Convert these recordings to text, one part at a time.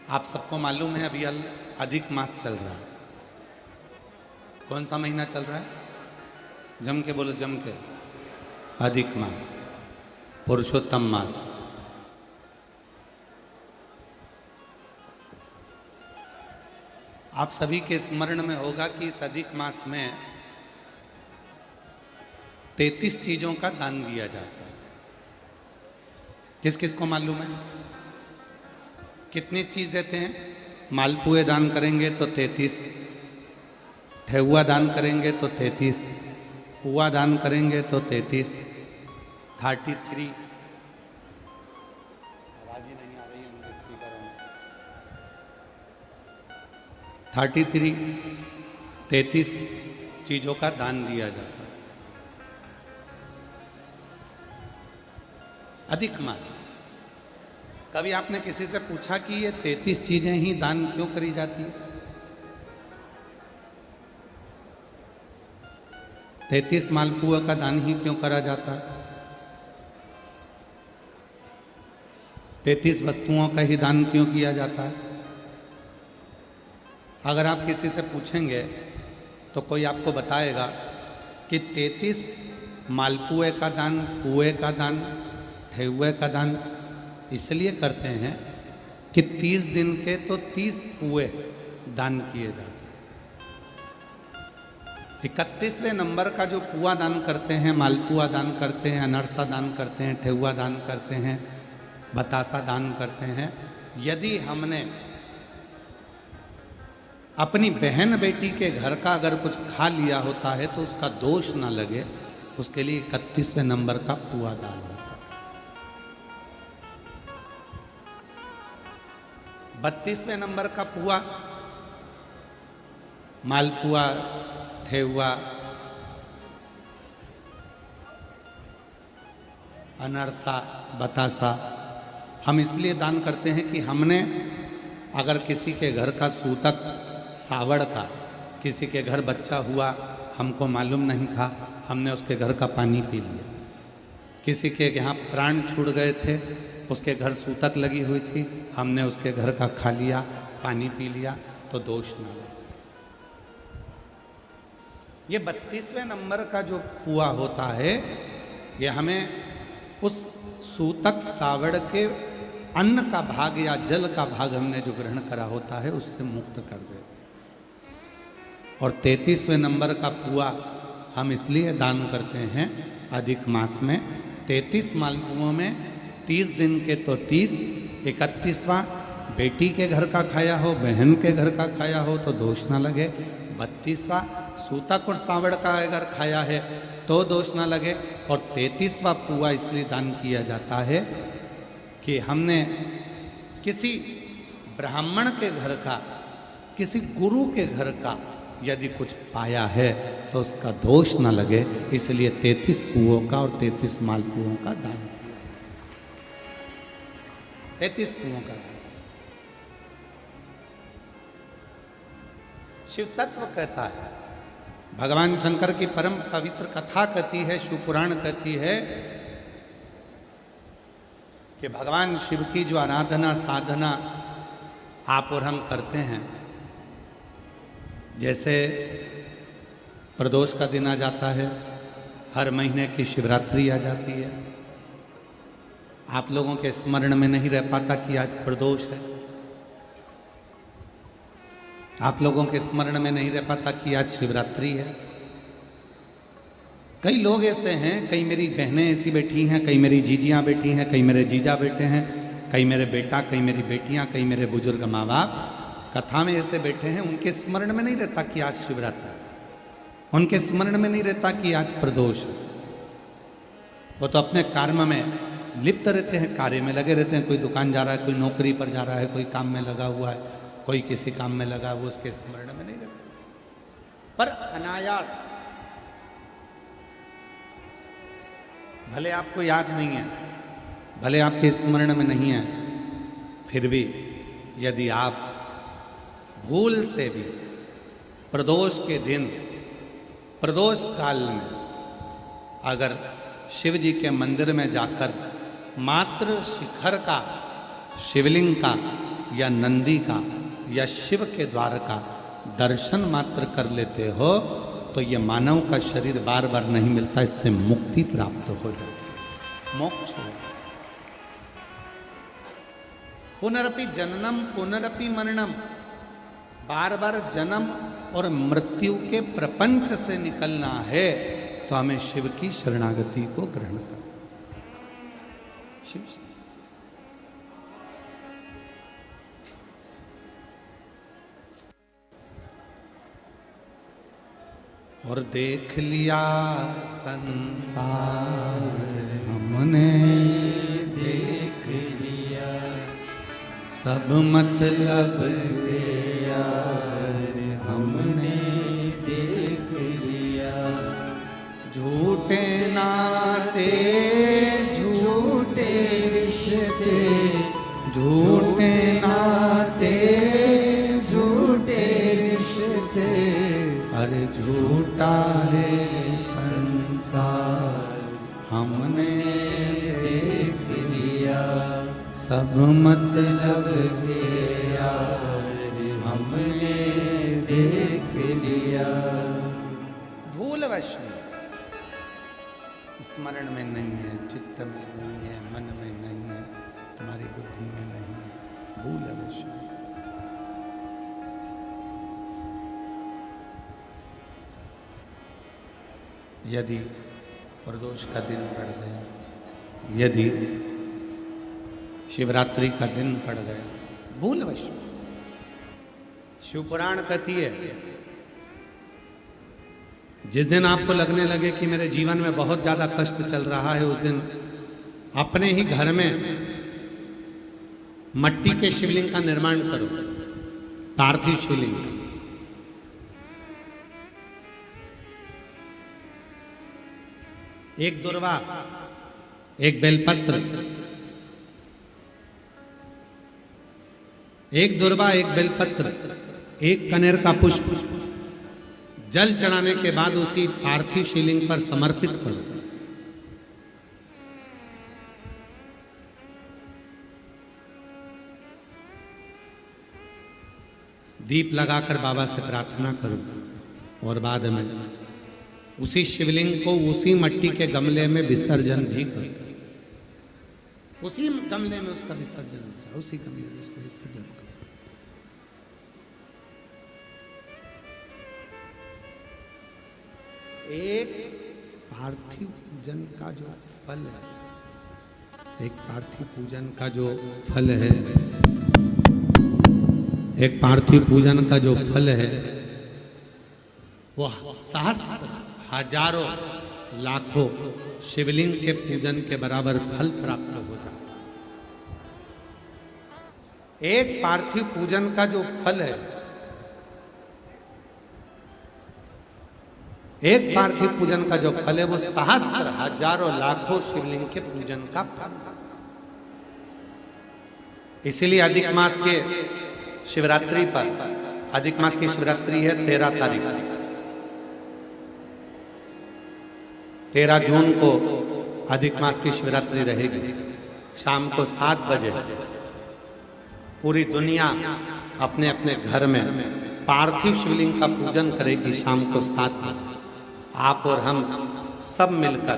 आप सबको मालूम है अभी अधिक मास चल रहा है। कौन सा महीना चल रहा है? जम के बोलो, जम के। अधिक मास, पुरुषोत्तम मास। आप सभी के स्मरण में होगा कि इस अधिक मास में 33 चीजों का दान दिया जाता है। किस किस को मालूम है? कितनी चीज देते हैं? मालपुए दान करेंगे तो 33, ठेहुआ दान करेंगे तो 33, पुआ दान करेंगे तो 33, 33। आवाज ही नहीं आ रही है उनके स्पीकरों में। 33 चीजों का दान दिया जाता है अधिक मास। कभी आपने किसी से पूछा कि ये 33 चीजें ही दान क्यों करी जाती है? 33 मालपुआ का दान ही क्यों करा जाता है? 33 वस्तुओं का ही दान क्यों किया जाता है? अगर आप किसी से पूछेंगे तो कोई आपको बताएगा कि 33 मालपुए का दान, पुए का दान, ठेहुए का दान इसलिए करते हैं कि 30 दिन के तो 30 पुए दान किए जाते हैं। 31वें नंबर का जो पुआ दान करते हैं, मालपुआ दान करते हैं, अनरसा दान करते हैं, ठेहुआ दान करते हैं, बतासा दान करते हैं, यदि हमने अपनी बहन बेटी के घर का अगर कुछ खा लिया होता है तो उसका दोष ना लगे, उसके लिए 31वें नंबर का पुआ दान होता है। 32वें नंबर का पुआ, मालपुआ, ठेहुआ, अनरसा, बतासा हम इसलिए दान करते हैं कि हमने अगर किसी के घर का सूतक सावड़ का, किसी के घर बच्चा हुआ, हमको मालूम नहीं था, हमने उसके घर का पानी पी लिया। किसी के यहाँ प्राण छूट गए थे, उसके घर सूतक लगी हुई थी, हमने उसके घर का खा लिया, पानी पी लिया, तो दोष न लगे। ये 32वें नंबर का जो पुआ होता है, ये हमें उस सूतक सावड़ के अन्न का भाग या जल का भाग हमने जो ग्रहण करा होता है उससे मुक्त कर देते। और 33वें नंबर का पुआ हम इसलिए दान करते हैं अधिक मास में। 33 मालपुओं में 30 दिन के तो 30, 31वां बेटी के घर का खाया हो, बहन के घर का खाया हो तो दोष ना लगे, 32वां सूतक और सावड़ का अगर खाया है तो दोष ना लगे, और 33वां पुआ इसलिए दान किया जाता है कि हमने किसी ब्राह्मण के घर का, किसी गुरु के घर का यदि कुछ पाया है तो उसका दोष ना लगे, इसलिए 33 पुओं का और 33 मालपुओं का दान, 33 पुओं का दान। शिव तत्व कहता है, भगवान शंकर की परम पवित्र कथा कहती है, शिव पुराण कहती है कि भगवान शिव की जो आराधना साधना आप और हम करते हैं, जैसे प्रदोष का दिन आ जाता है, हर महीने की शिवरात्रि आ जाती है, आप लोगों के स्मरण में नहीं रह पाता कि आज प्रदोष है, आप लोगों के स्मरण में नहीं रह पाता कि आज शिवरात्रि है। कई लोग ऐसे हैं, कई मेरी बहनें ऐसी बैठी हैं, कई मेरी जीजियाँ बैठी हैं, कई मेरे जीजा बैठे हैं, कई मेरे बेटा, कई मेरी बेटियाँ, कई मेरे बुजुर्ग माँ बाप कथा में ऐसे बैठे हैं, उनके स्मरण में नहीं रहता कि आज शिवरात्रि, उनके स्मरण में नहीं रहता कि आज प्रदोष है। वो तो अपने कर्म में लिप्त रहते हैं, कार्य में लगे रहते हैं, कोई दुकान जा रहा है, कोई नौकरी पर जा रहा है, कोई काम में लगा हुआ है, कोई किसी काम में लगा हुआ, उसके स्मरण में नहीं रहता। पर अनायास, भले आपको याद नहीं है, भले आपके स्मरण में नहीं है, फिर भी यदि आप भूल से भी प्रदोष के दिन, प्रदोष काल में अगर शिव जी के मंदिर में जाकर मात्र शिखर का, शिवलिंग का या नंदी का या शिव के द्वार का दर्शन मात्र कर लेते हो तो ये मानव का शरीर बार बार नहीं मिलता, इससे मुक्ति प्राप्त हो जाती है, मोक्ष हो। पुनरपि जननम पुनरपि मरणम, बार बार जन्म और मृत्यु के प्रपंच से निकलना है तो हमें शिव की शरणागति को ग्रहण करना। शिव और देख लिया संसार हमने, देख लिया सब मतलब के यार हमने, देख लिया झूठे नाते झूठे रिश्ते, झूठे नाते झूठे रिश्ते, अरे झूठा है संसार हमने देख लिया, सब मतलब के यार हमने देख लिया। भूलवश में, स्मरण में नहीं है, चित्त में नहीं है, मन में नहीं है, तुम्हारी बुद्धि में नहीं है, भूलवश में। यदि प्रदोष का दिन पड़ गया, यदि शिवरात्रि का दिन पड़ गया, भूलवश, शिवपुराण कहती है जिस दिन आपको लगने लगे कि मेरे जीवन में बहुत ज्यादा कष्ट चल रहा है, उस दिन अपने ही घर में मट्टी के शिवलिंग का निर्माण करो, पार्थिव शिवलिंग। एक दुर्वा, एक बेलपत्र, एक दुर्वा, एक बेलपत्र, एक कनेर का पुष्प जल चढ़ाने के बाद उसी पार्थिव शिवलिंग पर समर्पित करो। दीप लगाकर बाबा से प्रार्थना करो और बाद में उसी शिवलिंग को उसी मट्टी के गमले में विसर्जन भी करो। उसी गमले में उसका विसर्जन होता है, उसी गमले में उसका विसर्जन करो। एक पार्थिव पूजन का जो फल है, एक पार्थिव पूजन का जो फल है, एक पार्थिव पूजन का जो फल है, वह सहस्त्र हजारों लाखों शिवलिंग के पूजन के बराबर फल प्राप्त हो जाता है। एक पार्थिव पूजन का जो फल है, एक पार्थिव पूजन का जो फल है, वो सहस्त्र हजारों लाखों शिवलिंग के पूजन का फल। इसीलिए अधिक मास के शिवरात्रि पर, अधिक मास की शिवरात्रि है 13 तारीख, 13 जून को अधिक मास की शिवरात्रि रहेगी। शाम को 7 बजे पूरी दुनिया अपने अपने घर में पार्थिव शिवलिंग का पूजन करेगी। शाम को 7 बजे आप और हम सब मिलकर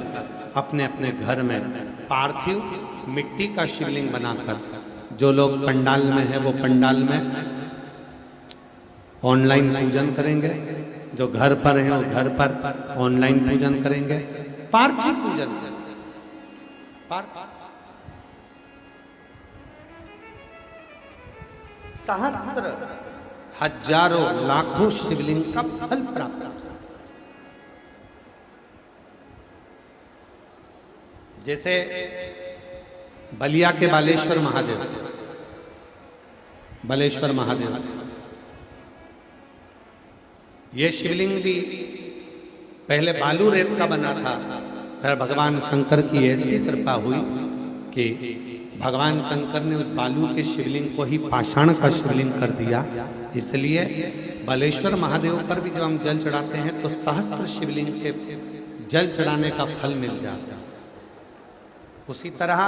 अपने अपने घर में पार्थिव मिट्टी का शिवलिंग बनाकर, जो लोग पंडाल में है वो पंडाल में ऑनलाइन पूजन करेंगे, जो घर पर है वो घर पर ऑनलाइन पूजन करेंगे। पार्थिव पूजन, सहस्त्र हजारों लाखों शिवलिंग का फल प्राप्त। जैसे बलिया के बालेश्वर महादेव, बालेश्वर महादेव, ये शिवलिंग भी पहले बालू रेत का बना था, फिर भगवान शंकर की ऐसी कृपा हुई कि भगवान शंकर ने उस बालू के शिवलिंग को ही पाषाण का शिवलिंग कर दिया। इसलिए बालेश्वर महादेव पर भी जब हम जल चढ़ाते हैं तो सहस्त्र शिवलिंग के जल चढ़ाने का फल मिल जाता है। उसी तरह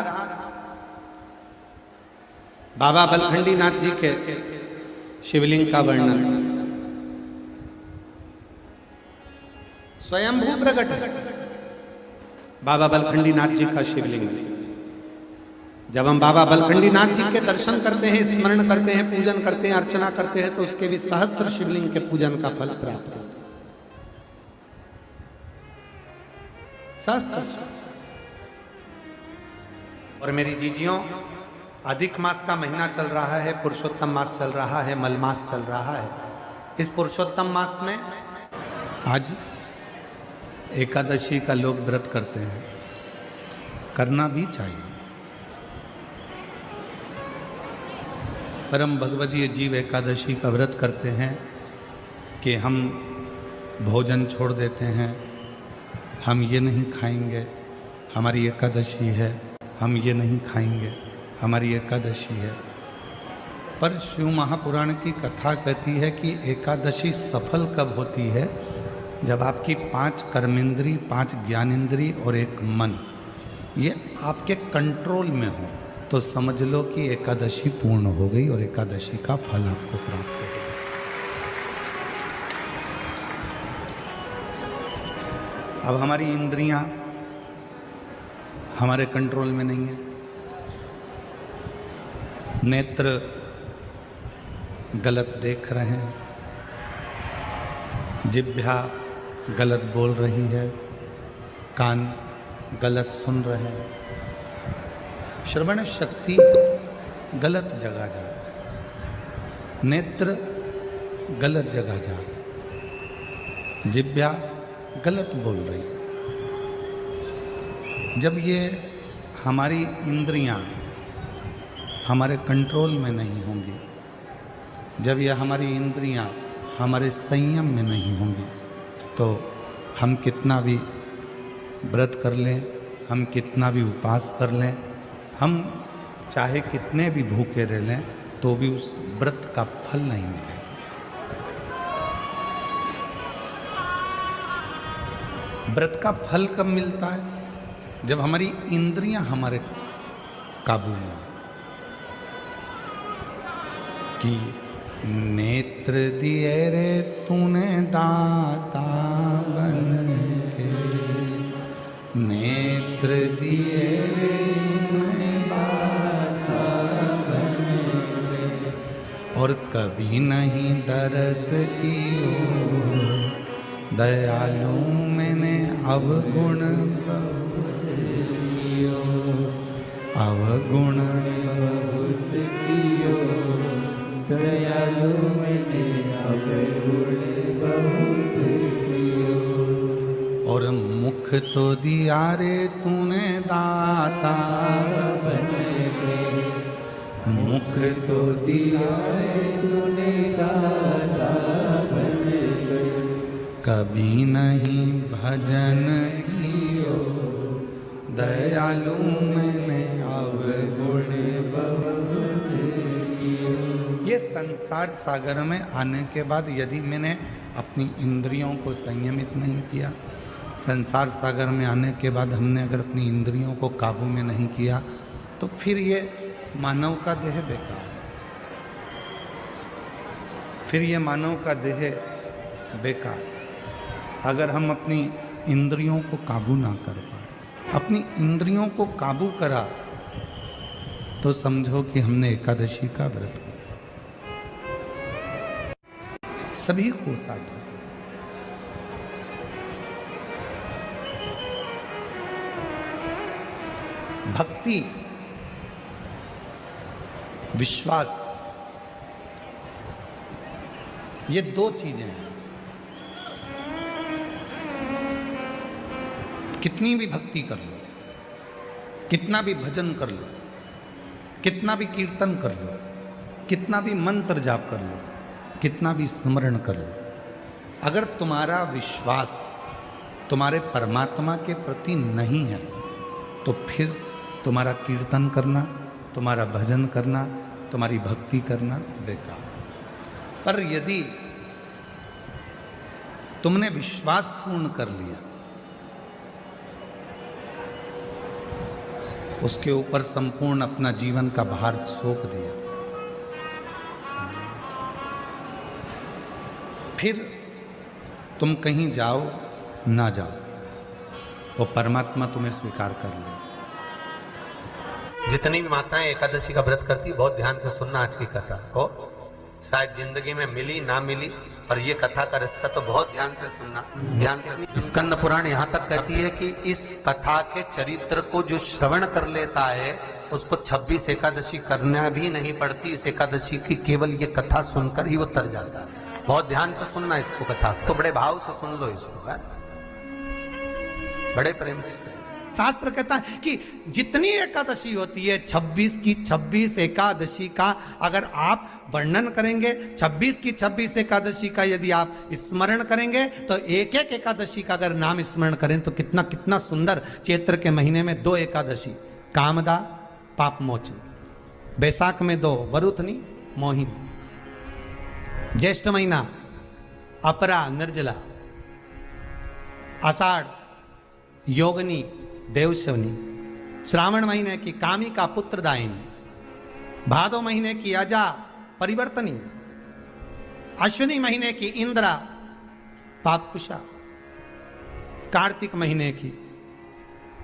बाबा बलखंडी नाथ जी के शिवलिंग का वर्णन स्वयंभू प्रकट है। बाबा बलखंडी नाथ जी का शिवलिंग, जब हम बाबा बलखंडी नाथ जी के दर्शन करते हैं, स्मरण करते हैं, पूजन करते हैं, अर्चना करते हैं, तो उसके भी सहस्त्र शिवलिंग के पूजन का फल प्राप्त होता है। सहस्त्र। और मेरी जीजियों, अधिक मास का महीना चल रहा है, पुरुषोत्तम मास चल रहा है, मल मास चल रहा है। इस पुरुषोत्तम मास में आज एकादशी का लोग व्रत करते हैं, करना भी चाहिए। परम भगवदीय जीव एकादशी का व्रत करते हैं कि हम भोजन छोड़ देते हैं, हम ये नहीं खाएंगे, हमारी एकादशी है, हम ये नहीं खाएंगे, हमारी एकादशी है। पर शिव महापुराण की कथा कहती है कि एकादशी सफल कब होती है? जब आपकी 5 कर्मेंद्री, 5 ज्ञानेंद्री और 1 मन ये आपके कंट्रोल में हो, तो समझ लो कि एकादशी पूर्ण हो गई और एकादशी का फल आपको प्राप्त हो गया। अब हमारी इंद्रियां हमारे कंट्रोल में नहीं है। नेत्र गलत देख रहे हैं, जिह्वा गलत बोल रही है, कान गलत सुन रहे हैं, श्रवण शक्ति गलत जगह जा रही है, नेत्र गलत जगह जा रहे हैं, जिह्वा गलत बोल रही है। जब ये हमारी इंद्रियां हमारे कंट्रोल में नहीं होंगी, जब ये हमारी इंद्रियां हमारे संयम में नहीं होंगी, तो हम कितना भी व्रत कर लें, हम कितना भी उपवास कर लें, हम चाहे कितने भी भूखे रह लें, तो भी उस व्रत का फल नहीं मिलेगा। व्रत का फल कब मिलता है? जब हमारी इंद्रियां हमारे काबू में, कि नेत्र दिए रे तूने दाता बन के, नेत्र दिए रे तूने दाता बन के, और कभी नहीं दरस कियो दयालु मैंने अवगुण बहुत कियो, अवगुण बहुत कियो, दयालु मैंने अवगुण बहुत कियो। और मुख तो दिया रे तूने दाता बन के, मुख तो दिया रे तूने दाता बन के, कभी नहीं भजन कियो दयालु मैंने अवगुण बहुत कियो। ये संसार सागर में आने के बाद यदि मैंने अपनी इंद्रियों को संयमित नहीं किया, संसार सागर में आने के बाद हमने अगर अपनी इंद्रियों को काबू में नहीं किया, तो फिर ये मानव का देह बेकार, फिर ये मानव का देह बेकार। अगर हम अपनी इंद्रियों को काबू ना कर पाए, अपनी इंद्रियों को काबू करा, तो समझो कि हमने एकादशी का व्रत किया। सभी को साधु भक्ति, विश्वास, ये 2 चीजें हैं। कितनी भी भक्ति कर लो, कितना भी भजन कर लो, कितना भी कीर्तन कर लो, कितना भी मंत्र जाप कर लो, कितना भी स्मरण कर लो, अगर तुम्हारा विश्वास तुम्हारे परमात्मा के प्रति नहीं है, तो फिर तुम्हारा कीर्तन करना, तुम्हारा भजन करना, तुम्हारी भक्ति करना बेकार। पर यदि तुमने विश्वास पूर्ण कर लिया, उसके ऊपर संपूर्ण अपना जीवन का भार सौंप दिया, फिर तुम कहीं जाओ ना जाओ, वो परमात्मा तुम्हें स्वीकार कर ले। जितनी भी माताएं एकादशी का व्रत करती, बहुत ध्यान से सुनना आज की कथा को। शायद जिंदगी में मिली ना मिली, पर ये कथा का रिश्ता तो बहुत ध्यान से सुनना, ध्यान से। स्कंद पुराण यहाँ तक कहती है कि इस कथा के चरित्र को जो श्रवण कर लेता है उसको 26 एकादशी करना भी नहीं पड़ती। इस एकादशी की केवल ये कथा सुनकर ही वो तर जाता है। बहुत ध्यान से सुनना इसको, कथा तो बड़े भाव से सुन लो इसको, बड़े प्रेम से। शास्त्र कहता है कि जितनी एकादशी होती है 26 की 26 एकादशी का अगर आप वर्णन करेंगे, 26 की 26 एकादशी का यदि आप स्मरण करेंगे, तो एक एक एकादशी का अगर नाम स्मरण करें तो कितना कितना सुंदर। चैत्र के महीने में 2 एकादशी, कामदा पाप मोचन, बैसाख में 2 वरुथनी मोहिनी, ज्येष्ठ महीना अपरा निर्जला, आषाढ़ योगनी देवशवनी, श्रावण महीने की कामिका पुत्रदायिनी, भादो महीने की अजा परिवर्तनी, अश्विनी महीने की इंद्रा पापकुशा, कार्तिक महीने की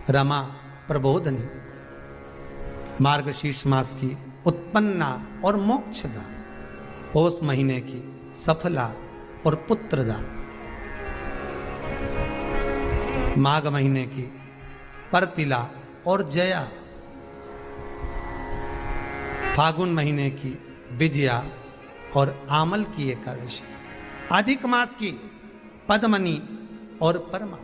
रमा प्रबोधनी, मार्गशीर्ष मास की उत्पन्ना और मोक्षदा, पौष महीने की सफला और पुत्रदा, माघ महीने की परतिला और जया, फागुन महीने की विजया और आमल की एकादशी, अधिक मास की पद्मनी और परमा।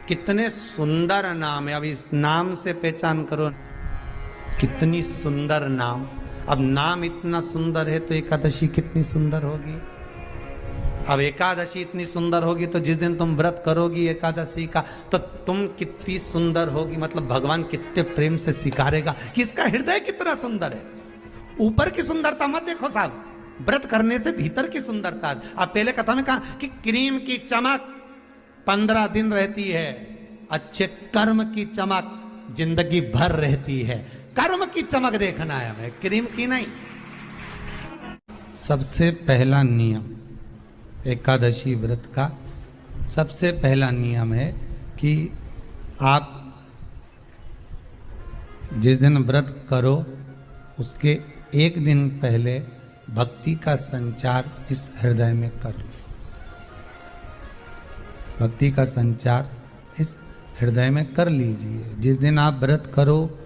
कितने सुंदर नाम है। अब इस नाम से पहचान करो कितनी सुंदर नाम। अब नाम इतना सुंदर है तो एकादशी कितनी सुंदर होगी। अब एकादशी इतनी सुंदर होगी तो जिस दिन तुम व्रत करोगी एकादशी का तो तुम कितनी सुंदर होगी। मतलब भगवान कितने प्रेम से स्वीकारेगा कि इसका हृदय कितना सुंदर है। ऊपर की सुंदरता मत देखो साहब, व्रत करने से भीतर की सुंदरता। अब पहले कथा में कहा कि क्रीम की चमक 15 दिन रहती है, अच्छे कर्म की चमक जिंदगी भर रहती है। कर्म की चमक देखना है हमें, क्रीम की नहीं। सबसे पहला नियम एकादशी व्रत का, सबसे पहला नियम है कि आप जिस दिन व्रत करो उसके एक दिन पहले भक्ति का संचार इस हृदय में कर लो। भक्ति का संचार इस हृदय में कर लीजिए। जिस दिन आप व्रत करो,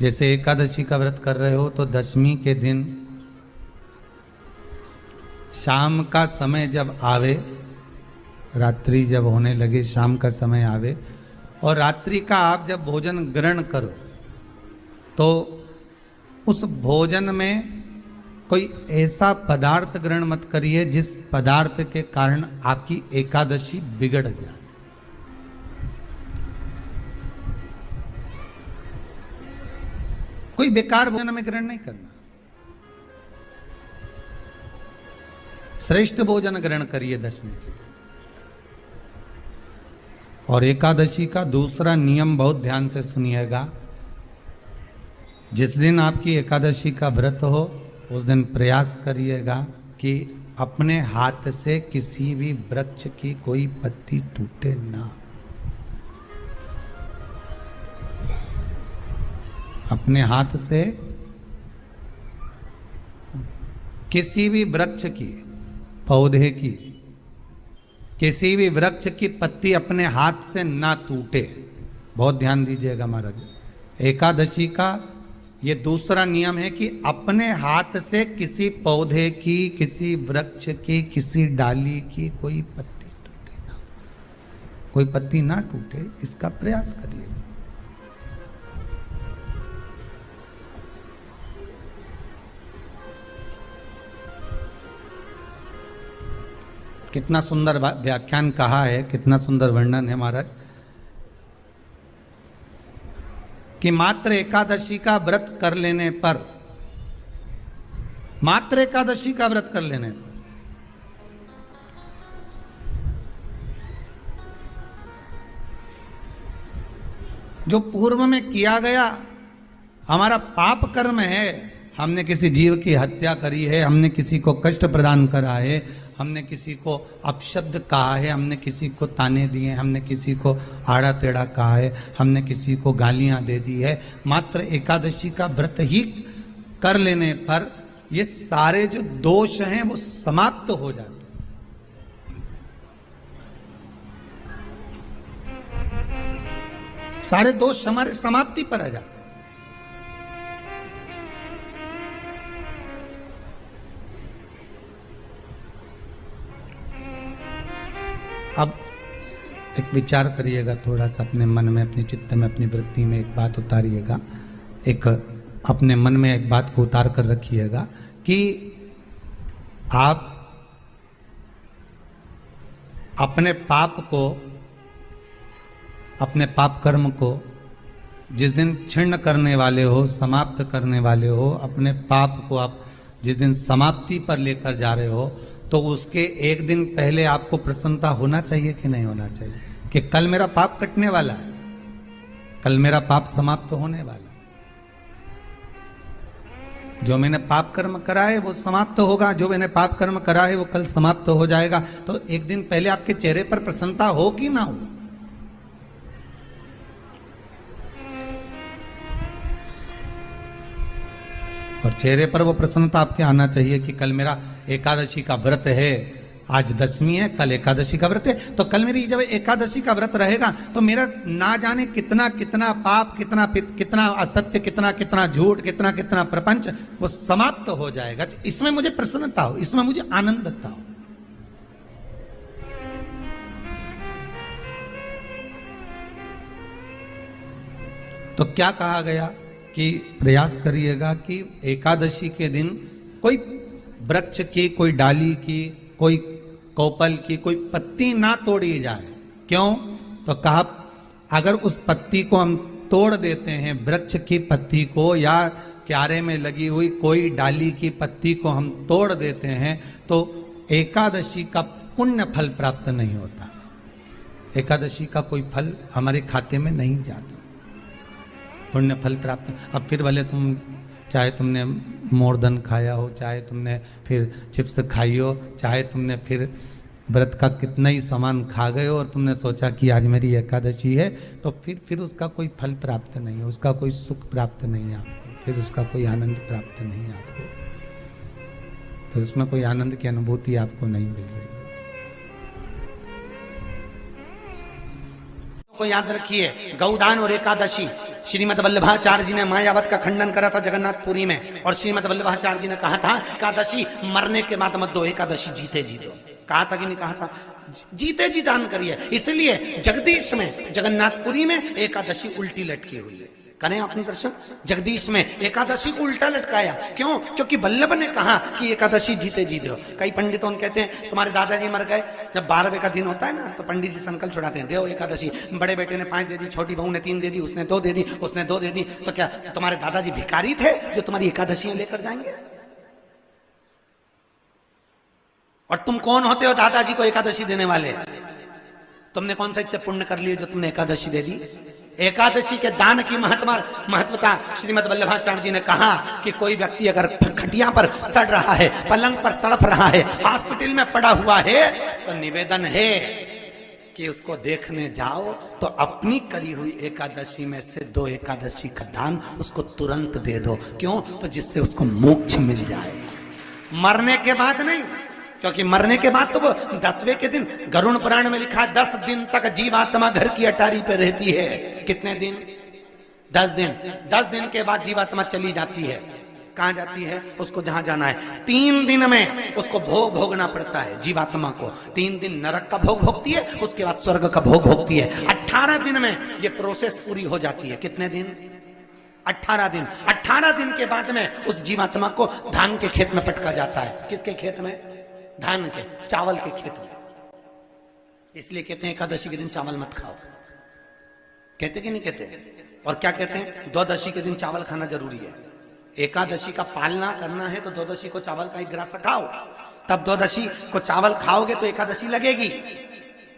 जैसे एकादशी का व्रत कर रहे हो तो दशमी के दिन शाम का समय जब आवे, रात्रि जब होने लगे, शाम का समय आवे और रात्रि का आप जब भोजन ग्रहण करो तो उस भोजन में कोई ऐसा पदार्थ ग्रहण मत करिए जिस पदार्थ के कारण आपकी एकादशी बिगड़ जाए। कोई बेकार भोजन में ग्रहण नहीं करना, श्रेष्ठ भोजन ग्रहण करिए दशमी के। और एकादशी का दूसरा नियम बहुत ध्यान से सुनिएगा। जिस दिन आपकी एकादशी का व्रत हो उस दिन प्रयास करिएगा कि अपने हाथ से किसी भी वृक्ष की कोई पत्ती टूटे ना। अपने हाथ से किसी भी वृक्ष की, पौधे की, किसी भी वृक्ष की पत्ती अपने हाथ से ना टूटे। बहुत ध्यान दीजिएगा महाराज। एकादशी का ये दूसरा नियम है कि अपने हाथ से किसी पौधे की, किसी वृक्ष की, किसी डाली की कोई पत्ती टूटे ना, कोई पत्ती ना टूटे, इसका प्रयास करिए। कितना सुंदर व्याख्यान कहा है, कितना सुंदर वर्णन है महाराज कि मात्र एकादशी का व्रत कर लेने पर, मात्र एकादशी का व्रत कर लेने पर जो पूर्व में किया गया हमारा पाप कर्म है, हमने किसी जीव की हत्या करी है, हमने किसी को कष्ट प्रदान करा है, हमने किसी को अपशब्द कहा है, हमने किसी को ताने दिए, हमने किसी को आड़ा टेढ़ा कहा है, हमने किसी को गालियां दे दी है, मात्र एकादशी का व्रत ही कर लेने पर ये सारे जो दोष हैं वो समाप्त हो जाते हैं। सारे दोष हमारे समाप्ति पर आ जाते हैं। अब एक विचार करिएगा थोड़ा सा अपने मन में, अपने चित्त में, अपनी वृत्ति में एक बात उतारिएगा, एक अपने मन में एक बात को उतार कर रखिएगा कि आप अपने पाप को, अपने पाप कर्म को जिस दिन क्षीण करने वाले हो, समाप्त करने वाले हो, अपने पाप को आप जिस दिन समाप्ति पर लेकर जा रहे हो, तो उसके एक दिन पहले आपको प्रसन्नता होना चाहिए कि नहीं होना चाहिए कि कल मेरा पाप कटने वाला है, कल मेरा पाप समाप्त होने वाला है, जो मैंने पाप कर्म करा है वो समाप्त होगा, जो मैंने पाप कर्म करा है वो कल समाप्त हो जाएगा। तो एक दिन पहले आपके चेहरे पर प्रसन्नता हो कि ना हो? और चेहरे पर वो प्रसन्नता आपके आना चाहिए कि कल मेरा एकादशी का व्रत है, आज दशमी है, कल एकादशी का व्रत है, तो कल मेरी जब एकादशी का व्रत रहेगा तो मेरा ना जाने कितना कितना पाप, कितना असत्य, कितना झूठ, कितना प्रपंच वो समाप्त हो जाएगा। इसमें मुझे प्रसन्नता हो, इसमें मुझे आनंदता हो। तो क्या कहा गया कि प्रयास करिएगा कि एकादशी के दिन कोई वृक्ष की, कोई डाली की, कोई कोपल की कोई पत्ती ना तोड़ी जाए। क्यों? तो कहा अगर उस पत्ती को हम तोड़ देते हैं, वृक्ष की पत्ती को या क्यारे में लगी हुई कोई डाली की पत्ती को हम तोड़ देते हैं तो एकादशी का पुण्य फल प्राप्त नहीं होता, एकादशी का कोई फल हमारे खाते में नहीं जाता, पुण्य फल प्राप्त। अब फिर भले तुम चाहे तुमने मोरदन खाया हो, चाहे तुमने फिर चिप्स खाई हो, चाहे तुमने फिर व्रत का कितना ही सामान खा गए हो और तुमने सोचा कि आज मेरी एकादशी है, तो फिर उसका कोई फल प्राप्त नहीं है, उसका कोई सुख प्राप्त नहीं है आपको, फिर उसका कोई आनंद प्राप्त नहीं है आपको, तो उसमें कोई आनंद की अनुभूति आपको नहीं मिल रही। को याद रखिए, गौदान और एकादशी, श्रीमद वल्लभाचार्य जी ने मायावत का खंडन करा था जगन्नाथपुरी में, और श्रीमद वल्लभाचार्य जी ने कहा था एकादशी मरने के बाद मत दो, एकादशी जीते जी दो। कहा था कि नहीं कहा था? जीते जी दान करिए। इसलिए जगदीश में, जगन्नाथपुरी में एकादशी उल्टी लटकी हुई है। करें अपने दर्शन, जगदीश में एकादशी को उल्टा लटकाया। क्यों? क्योंकि वल्लभ ने कहा कि एकादशी जीते जी दो। कई पंडितों कहते हैं तुम्हारे दादाजी मर गए, जब 12वें का दिन होता है ना तो पंडित जी संकल्प छुड़ाते हैं, देव एकादशी, बड़े बेटे ने 5 दे दी, छोटी बहू ने 3 दे दी, उसने 2 दे दी, उसने 2 दे दी, तो क्या तुम्हारे दादाजी भिखारी थे जो तुम्हारी एकादशियां लेकर जाएंगे? और तुम कौन होते हो दादाजी को एकादशी देने वाले? तुमने कौन सा इतने पुण्य कर लिए जो तुमने एकादशी दे दी? एकादशी के दान की महत्वता श्रीमद वल्लभाचार्य जी ने कहा कि कोई व्यक्ति अगर खटिया पर सड़ रहा है, पलंग पर तड़प रहा है, हॉस्पिटल में पड़ा हुआ है, तो निवेदन है कि उसको देखने जाओ तो अपनी करी हुई एकादशी में से 2 एकादशी का दान उसको तुरंत दे दो। क्यों? तो जिससे उसको मोक्ष मिल जाए, मरने के बाद नहीं। क्योंकि मरने के बाद तो वो 10वें के दिन, गरुड़ पुराण में लिखा है 10 दिन तक जीवात्मा घर की अटारी पे रहती है। कितने दिन? 10 दिन। 10 दिन के बाद जीवात्मा चली जाती है। कहां जाती है? उसको जहां जाना है। 3 दिन में उसको भोग भोगना पड़ता है जीवात्मा को। 3 दिन नरक का भोग भोगती है, उसके बाद स्वर्ग का भोग भोगती है। 18 दिन में ये प्रोसेस पूरी हो जाती है। कितने दिन? 18 दिन। 18 दिन के बाद में उस जीवात्मा को धान के खेत में पटका जाता है। किसके खेत में? धान के, चावल के खेत में। इसलिए कहते हैं एकादशी के दिन चावल मत खाओ। कहते कि नहीं कहते? और क्या कहते हैं? द्वादशी के दिन चावल खाना जरूरी है। एकादशी का पालना करना है तो द्वादशी को चावल का 1 ग्रास खाओ, तब द्वादशी को चावल खाओगे तो एकादशी लगेगी।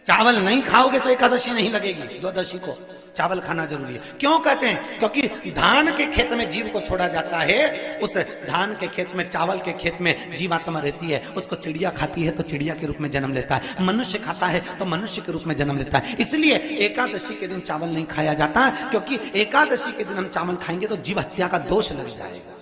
चावल नहीं खाओगे तो एकादशी नहीं लगेगी। द्वादशी को चावल खाना जरूरी है। क्यों कहते हैं? क्योंकि धान के खेत में जीव को छोड़ा जाता है, उस धान के खेत में, चावल के खेत में जीवात्मा रहती है, उसको चिड़िया खाती है तो चिड़िया के रूप में जन्म लेता है, मनुष्य खाता है तो मनुष्य के रूप में जन्म लेता है। इसलिए एकादशी के दिन चावल नहीं खाया जाता, क्योंकि एकादशी के दिन हम चावल खाएंगे तो जीव हत्या का दोष लग जाएगा।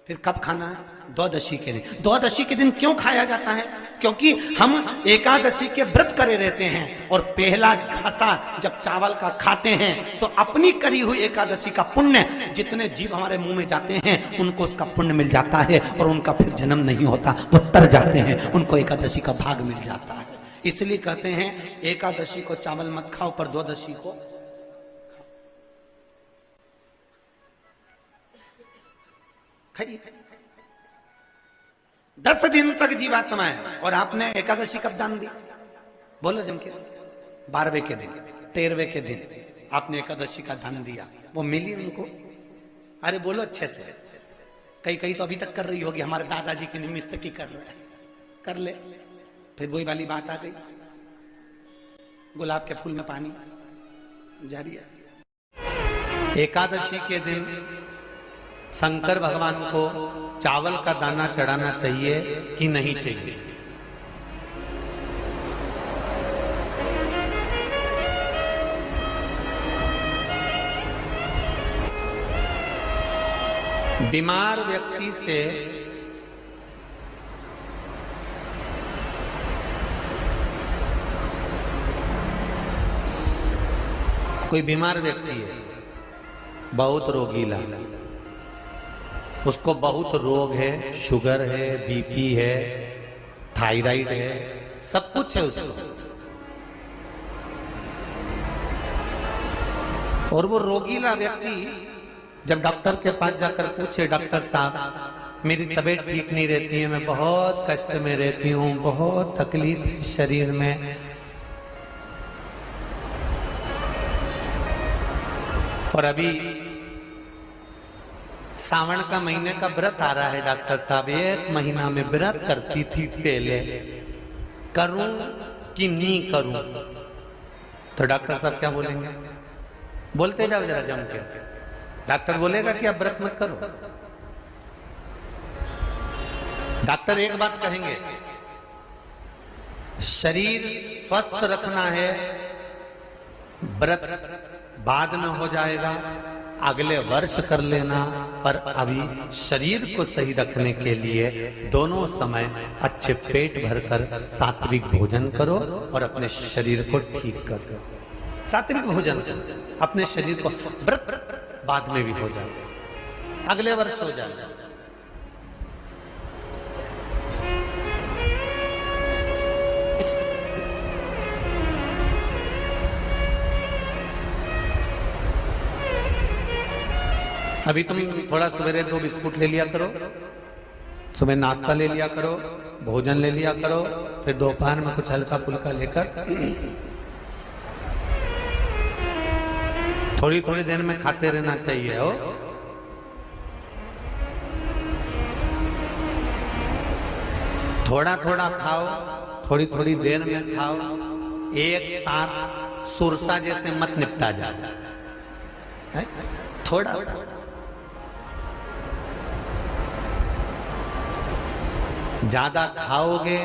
फिर कब खाना है? द्वादशी के दिन। द्वादशी के दिन क्यों खाया जाता है? क्योंकि हम एकादशी के व्रत करे रहते हैं और पहला घासा जब चावल का खाते हैं तो अपनी करी हुई एकादशी का पुण्य, जितने जीव हमारे मुंह में जाते हैं उनको उसका पुण्य मिल जाता है और उनका फिर जन्म नहीं होता, वो तर जाते हैं, उनको एकादशी का भाग मिल जाता है। इसलिए कहते हैं एकादशी को चावल मत खाओ, पर द्वादशी को खाइए। 10 दिन तक जीवात्मा है और आपने एकादशी कब दान दी? बोलो जम के। 12वें के दिन, 13वें के दिन आपने एकादशी का दान दिया, वो मिली उनको? अरे बोलो अच्छे से। कई तो अभी तक कर रही होगी, हमारे दादाजी के निमित्त की कर रहा है, कर ले। फिर वही वाली बात आ गई, गुलाब के फूल में पानी जारी है। एकादशी के दिन शंकर भगवान को चावल का दाना चढ़ाना चाहिए कि नहीं चाहिए? बीमार व्यक्ति से कोई बीमार व्यक्ति है, बहुत रोगीला, उसको बहुत रोग है, शुगर है, बीपी है, थायराइड है, सब कुछ है उसको, और वो रोगीला व्यक्ति जब डॉक्टर के पास जाकर पूछे, डॉक्टर साहब मेरी तबीयत ठीक नहीं रहती है, मैं बहुत कष्ट में रहती हूँ, बहुत तकलीफ है शरीर में, और अभी सावन का महीने का व्रत आ रहा है डॉक्टर साहब, 1 महीना में व्रत करती थी पहले, करूं कि नहीं करूं? तो डॉक्टर साहब क्या बोलेंगे? बोलते जाओ जरा जम के। डॉक्टर बोलेगा कि आप व्रत मत करो। डॉक्टर एक बात कहेंगे, शरीर स्वस्थ रखना है, व्रत बाद में हो जाएगा, अगले वर्ष कर लेना, पर अभी शरीर को सही रखने के लिए दोनों समय अच्छे पेट भरकर सात्विक भोजन करो और अपने शरीर को ठीक करो। सात्विक भोजन, अपने शरीर को, व्रत बाद में भी हो जाए, अगले वर्ष हो जाए। अभी तुम थोड़ा सवेरे 2 बिस्कुट ले लिया करो, सुबह नाश्ता ले लिया करो, भोजन ले लिया करो, फिर दोपहर में कुछ हल्का फुल्का लेकर थोड़ी थोड़ी देर में खाते रहना चाहिए हो। थोड़ा थोड़ा खाओ, थोड़ी थोड़ी देर में खाओ, एक साथ सुरसा जैसे मत निपटा जाए, थोड़ा ज्यादा खाओगे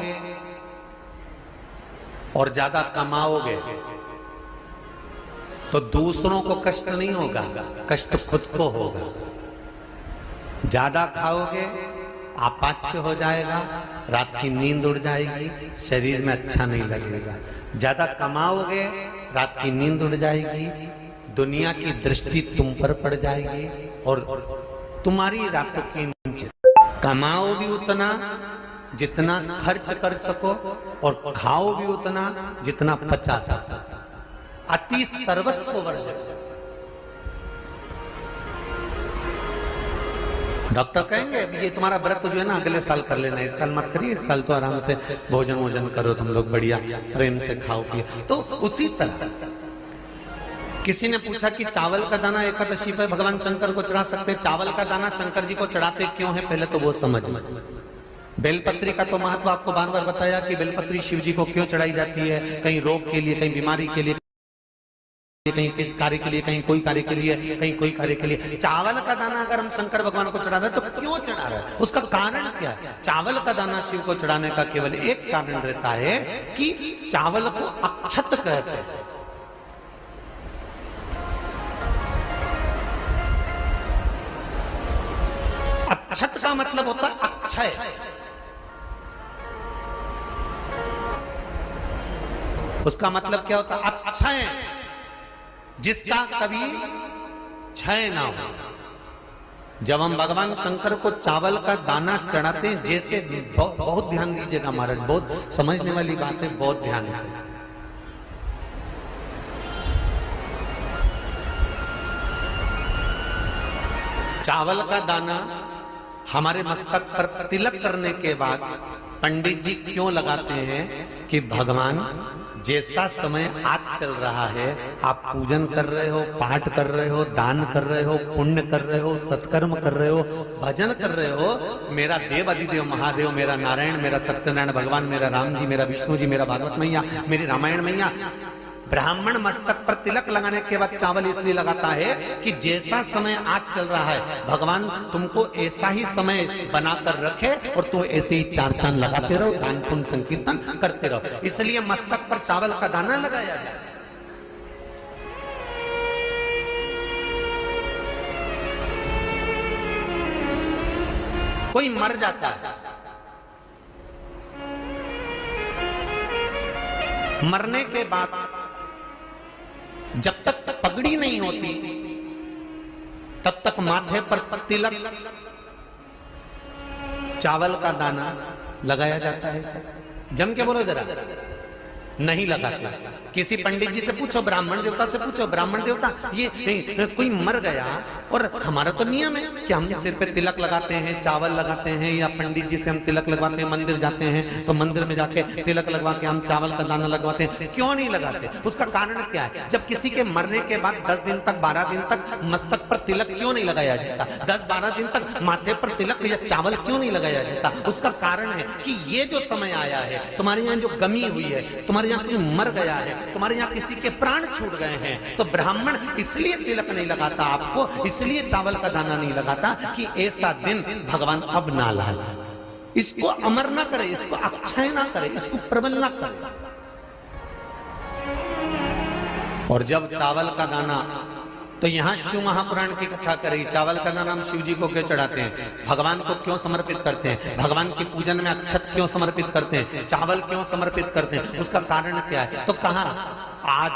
और ज्यादा कमाओगे तो दूसरों को कष्ट नहीं होगा, कष्ट खुद को होगा। ज्यादा खाओगे अपाच्य हो जाएगा, रात की नींद उड़ जाएगी, शरीर में अच्छा नहीं लगेगा। ज्यादा कमाओगे, रात की नींद उड़ जाएगी, दुनिया की दृष्टि तुम पर पड़ जाएगी और तुम्हारी रातों की नींद। कमाओ भी उतना जितना खर्च कर सको और खाओ भी उतना जितना पचा सको। अति सर्वस्व वर्जक। डॉक्टर कहेंगे ये तुम्हारा व्रत जो है ना अगले साल कर लेना, इस साल मत करिए, इस साल तो आराम से भोजन वोजन करो, तुम लोग बढ़िया प्रेम से खाओ पिए। तो उसी तरह किसी ने पूछा कि चावल का दाना एकादशी पर भगवान शंकर को चढ़ा सकते, चावल का दाना शंकर जी को चढ़ाते क्यों है, पहले तो वो समझ में। बेलपत्री का तो महत्व आपको बार बार बताया कि बेलपत्री शिव जी को क्यों चढ़ाई जाती है, कहीं रोग के लिए, कहीं बीमारी के लिए, कहीं किस कार्य के लिए, कहीं कोई कार्य के लिए, कहीं कोई कार्य के लिए। चावल का दाना अगर हम शंकर भगवान को चढ़ा रहे हैं तो क्यों चढ़ा रहे हैं, उसका कारण क्या है? चावल का दाना शिव को चढ़ाने का केवल एक कारण रहता है कि चावल को अक्षत कहते हैं। अक्षत का मतलब होता है अक्षय। उसका मतलब क्या होता है? अक्षय, जिसका कभी क्षय ना हो। जब हम भगवान शंकर को चावल का दाना चढ़ाते हैं, जैसे बहुत ध्यान दीजिएगा महाराज, बहुत समझने वाली बात है, बहुत ध्यान से। चावल का दाना हमारे मस्तक पर तिलक करने के बाद पंडित जी क्यों लगाते हैं कि भगवान जैसा समय आज चल रहा है, आप पूजन कर रहे हो, पाठ कर रहे हो, दान कर रहे हो, पुण्य कर रहे हो, सत्कर्म कर रहे हो, भजन कर रहे हो, मेरा देव अधिदेव महादेव, मेरा नारायण, मेरा सत्यनारायण भगवान, मेरा राम जी, मेरा विष्णु जी, मेरा भागवत मैया, मेरी रामायण मैया, ब्राह्मण मस्तक पर तिलक लगाने के बाद चावल इसलिए लगाता है कि जैसा समय आज चल रहा है, भगवान तुमको ऐसा ही समय बनाकर रखे और तुम ऐसे ही चार चांद लगाते रहो, दान पुण्य संकीर्तन करते रहो। इसलिए मस्तक पर चावल का दाना लगाया जाए। कोई मर जाता है, मरने के बाद जब तक पगड़ी नहीं होती तब तक माथे पर तिलक, चावल का दाना लगाया जाता है। जम के बोलो जरा, नहीं लगाते। किसी पंडित जी से पूछो, ब्राह्मण देवता से पूछो, ब्राह्मण देवता ये कोई मर गया, और हमारा तो नियम है कि हम सिर पे तिलक लगाते हैं, चावल लगाते हैं, या पंडित जी से हम तिलक लगवाते हैं, मंदिर जाते हैं तो मंदिर में जाके तिलक लगवा के हम चावल का दाना लगवाते हैं। क्यों नहीं लगाते? उसका कारण क्या है? जब किसी के मरने के बाद 10 दिन तक, 12 दिन तक मस्तक पर तिलक क्यों नहीं लगाया जाता? 10-12 दिन तक माथे पर तिलक या चावल क्यों नहीं लगाया जाता? उसका कारण है कि ये जो समय आया है, तुम्हारे यहाँ जो गमी हुई है, तुम्हारे यहाँ कोई मर गया है, तुम्हारे यहाँ किसी के प्राण छूट गए हैं, तो ब्राह्मण इसलिए तिलक नहीं लगाता आपको, इसलिए चावल का दाना नहीं लगाता कि ऐसा दिन भगवान अब ना लाए, इसको अमर ना करे, इसको अक्षय ना करे, इसको प्रबल ना करे। और जब चावल का दाना, तो यहां शिव महापुराण की कथा करेगी, चावल का दाना हम शिव जी को क्यों चढ़ाते हैं, भगवान को क्यों समर्पित करते हैं, भगवान की पूजन में अक्षत क्यों समर्पित करते हैं, चावल क्यों समर्पित करते हैं, उसका कारण क्या है? तो कहा आज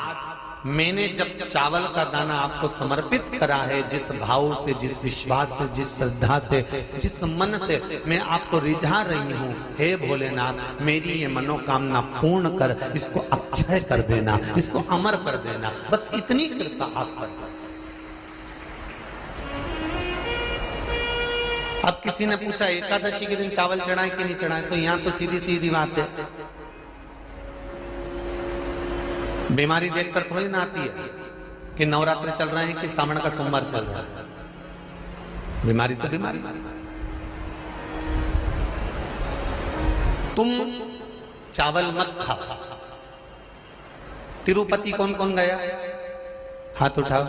मैंने जब चावल का दाना आपको समर्पित करा है, जिस भाव से, जिस विश्वास से, जिस श्रद्धा से, जिस मन से मैं आपको रिझा रही हूं, हे भोलेनाथ मेरी ये मनोकामना पूर्ण कर, इसको अक्षय कर देना, इसको अमर कर देना, बस इतनी कृपा आप कर। अब किसी ने पूछा एकादशी के दिन चावल चढ़ाए कि नहीं चढ़ाए, तो यहां तो सीधी सीधी बात है, बीमारी देखकर थोड़ी ना आती है कि नवरात्र चल रहे हैं कि सावन का सोमवार चल रहा है। बीमारी तो बीमारी। तुम चावल मत खाओ। तिरुपति कौन कौन गया? हाथ उठाओ।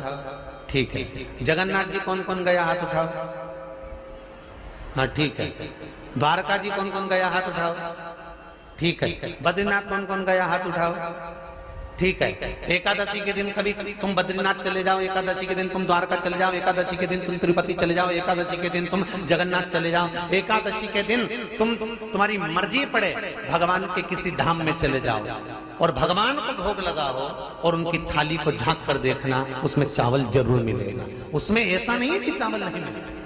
ठीक है। जगन्नाथ जी कौन कौन गया? हाथ उठाओ। हाँ ठीक है। द्वारका जी कौन कौन गया? हाथ उठाओ। ठीक है। बद्रीनाथ कौन कौन गया? हाथ उठाओ। ठीक है। एकादशी के दिन कभी तुम बद्रीनाथ चले जाओ, एकादशी के दिन तुम द्वारका चले जाओ, एकादशी के दिन तुम तिरुपति चले जाओ, एकादशी के दिन तुम जगन्नाथ चले जाओ, एकादशी के दिन तुम्हारी मर्जी पड़े भगवान के किसी धाम में चले जाओ और भगवान को भोग लगाओ और उनकी थाली को झांक कर देखना, उसमें चावल जरूर मिलेगा। उसमें ऐसा नहीं है कि चावल नहीं मिलेगा।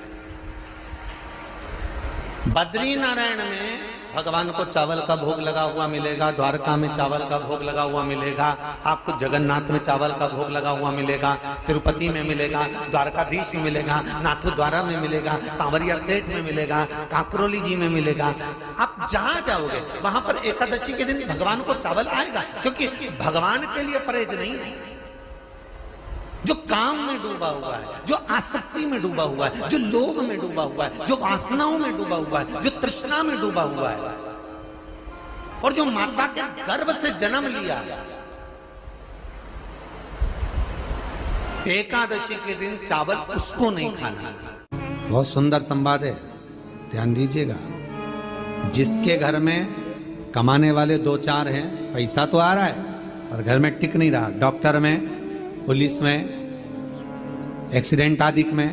बद्री नारायण में भगवान को चावल का भोग लगा हुआ मिलेगा, द्वारका में चावल का भोग लगा हुआ मिलेगा, आपको जगन्नाथ में चावल का भोग लगा हुआ मिलेगा, तिरुपति में मिलेगा, द्वारकाधीश में मिलेगा, नाथू द्वारा में मिलेगा, सांवरिया सेठ में मिलेगा, काकरोली जी में मिलेगा। आप जहां जाओगे वहां पर एकादशी के दिन भगवान को चावल आएगा, क्योंकि भगवान के लिए परहेज नहीं है। जो काम में डूबा हुआ है, जो आसक्ति में डूबा हुआ है, जो लोभ में डूबा हुआ है, जो वासनाओं में डूबा हुआ है, जो तृष्णा में डूबा हुआ है, और जो माता के गर्भ से जन्म लिया, एकादशी के दिन चावल उसको नहीं खाना। बहुत सुंदर संवाद है, ध्यान दीजिएगा। जिसके घर में कमाने वाले दो चार हैं, पैसा तो आ रहा है पर घर में टिक नहीं रहा, डॉक्टर में, पुलिस में, एक्सीडेंट आदि में,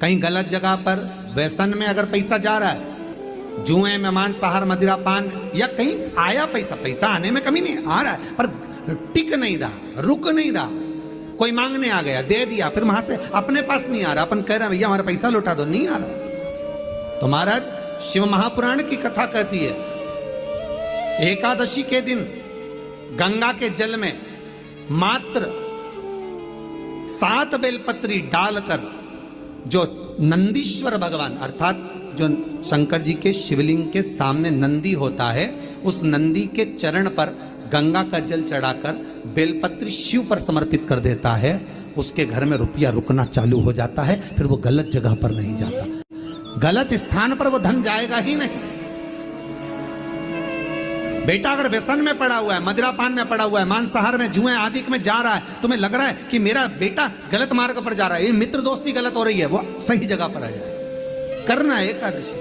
कहीं गलत जगह पर व्यसन में अगर पैसा जा रहा है, जुए में, मांसाहार, मदिरा पान, या कहीं आया पैसा, पैसा आने में कमी नहीं, आ रहा है पर टिक नहीं रहा, रुक नहीं रहा। कोई मांगने आ गया, दे दिया, फिर वहां से अपने पास नहीं आ रहा, अपन कह रहे हैं भैया हमारा पैसा लौटा दो, नहीं आ रहा। तो महाराज शिव महापुराण की कथा कहती है, एकादशी के दिन गंगा के जल में मात्र 7 बेलपत्री डालकर जो नंदीश्वर भगवान अर्थात जो शंकर जी के शिवलिंग के सामने नंदी होता है, उस नंदी के चरण पर गंगा का जल चढ़ाकर बेलपत्री शिव पर समर्पित कर देता है, उसके घर में रुपया रुकना चालू हो जाता है, फिर वो गलत जगह पर नहीं जाता, गलत स्थान पर वो धन जाएगा ही नहीं। बेटा अगर व्यसन में पड़ा हुआ है, मदिरा पान में पड़ा हुआ है, मांसाहार में, जुए आदि में जा रहा है, तुम्हें लग रहा है कि मेरा बेटा गलत मार्ग पर जा रहा है, ये मित्र दोस्ती गलत हो रही है, वो सही जगह पर आ जाए, करना है एकादशी।